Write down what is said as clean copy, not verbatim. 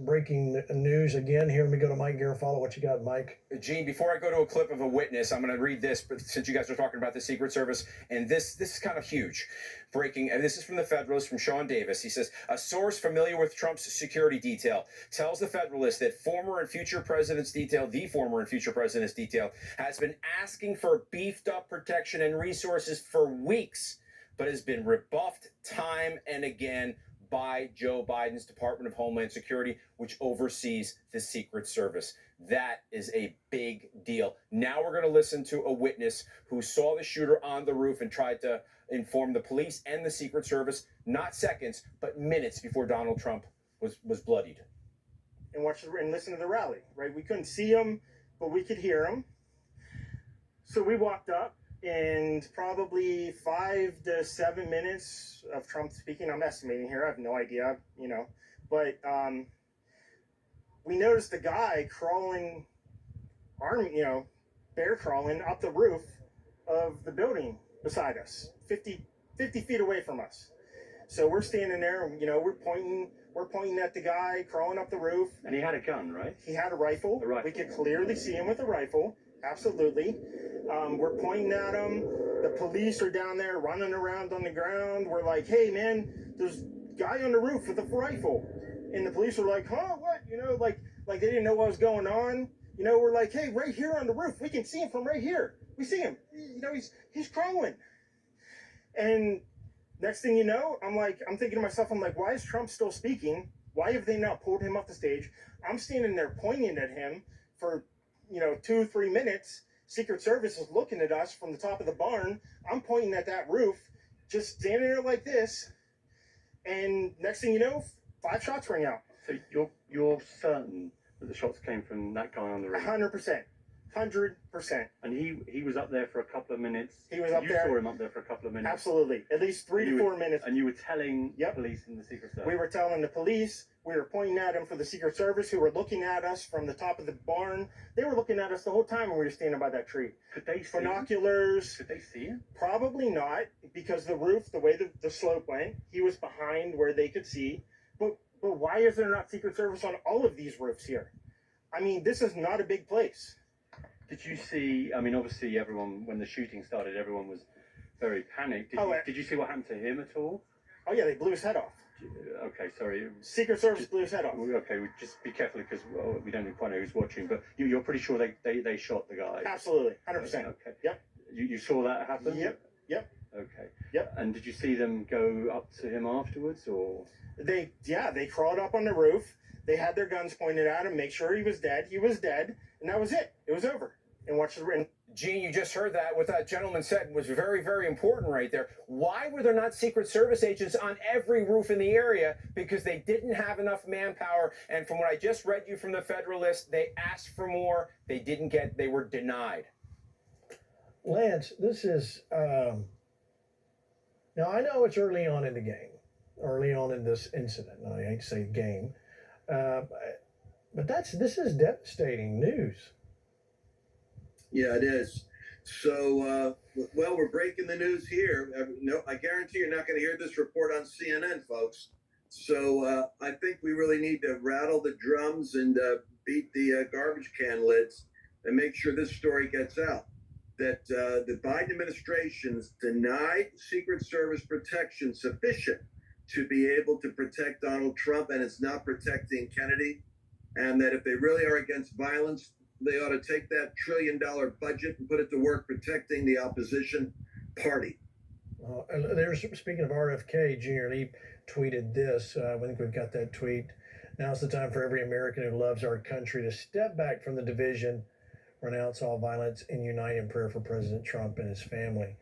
Breaking news again here. Let me go to Mike Garofalo. What you got, Mike? Gene, before I go to a clip of a witness, I'm going to read this, but since you guys are talking about the Secret Service, and this is kind of huge. Breaking, and this is from the Federalist, from Sean Davis. He says, a source familiar with Trump's security detail tells the Federalist that the former and future president's detail, has been asking for beefed up protection and resources for weeks, but has been rebuffed time and again by Joe Biden's Department of Homeland Security, which oversees the Secret Service. That is a big deal. Now we're going to listen to a witness who saw the shooter on the roof and tried to inform the police and the Secret Service, not seconds, but minutes before Donald Trump was bloodied. And listen to the rally, right? We couldn't see him, but we could hear him. So we walked up, and probably 5 to 7 minutes of Trump speaking. I'm estimating here. I have no idea, but we noticed a guy crawling, bear crawling up the roof of the building beside us, 50 feet away from us. So we're standing there, we're pointing at the guy crawling up the roof. And he had a gun, right? He had a rifle. We could clearly see him with a rifle. Absolutely. We're pointing at him. The police are down there running around on the ground. We're like, hey, man, there's a guy on the roof with a rifle. And the police are like, huh, what? Like they didn't know what was going on. We're like, hey, right here on the roof. We can see him from right here. We see him. He's crawling. And next thing you know, I'm thinking to myself, why is Trump still speaking? Why have they not pulled him off the stage? I'm standing there pointing at him for 2-3 minutes. Secret Service is looking at us from the top of the barn. I'm pointing at that roof, just standing there like this. And next thing you know, 5 shots ring out. So you're certain that the shots came from that guy on the roof? 100%. 100%. And he was up there for a couple of minutes. He was up there. You saw him up there for a couple of minutes. Absolutely. At least 3 to 4 minutes. And you were telling the police and the Secret Service? We were telling the police. We were pointing at him for the Secret Service, who were looking at us from the top of the barn. They were looking at us the whole time when we were standing by that tree. Could they see binoculars? Could they see him? Probably not, because the roof, the way the slope went, he was behind where they could see. But why is there not Secret Service on all of these roofs here? This is not a big place. Did you see, obviously everyone, when the shooting started, everyone was very panicked. Did you see what happened to him at all? Oh yeah, they blew his head off. Okay, sorry. Secret Service blew his head off. Okay, just be careful because we don't quite know who's watching, but you're pretty sure they shot the guy? Absolutely, 100%. Okay. Yep. You saw that happen? Yep. Okay. Yep. And did you see them go up to him afterwards, or? They crawled up on the roof. They had their guns pointed at him, make sure he was dead. He was dead, and that was it. It was over. And watch the ring. Gene, you just heard that. What that gentleman said was very, very important right there. Why were there not Secret Service agents on every roof in the area? Because they didn't have enough manpower. And from what I just read you from the Federalist, they asked for more. They were denied. Lance, this is, now I know it's early on in the game, early on in this incident. I hate to say game, but this is devastating news. Yeah, it is. So, we're breaking the news here. No, I guarantee you're not going to hear this report on CNN, folks. So I think we really need to rattle the drums and beat the garbage can lids and make sure this story gets out. That the Biden administration's denied Secret Service protection sufficient to be able to protect Donald Trump, and it's not protecting Kennedy. And that if they really are against violence, they ought to take that $1 trillion budget and put it to work protecting the opposition party. Speaking of RFK Jr., he tweeted this. I think we've got that tweet. Now's the time for every American who loves our country to step back from the division, renounce all violence, and unite in prayer for President Trump and his family.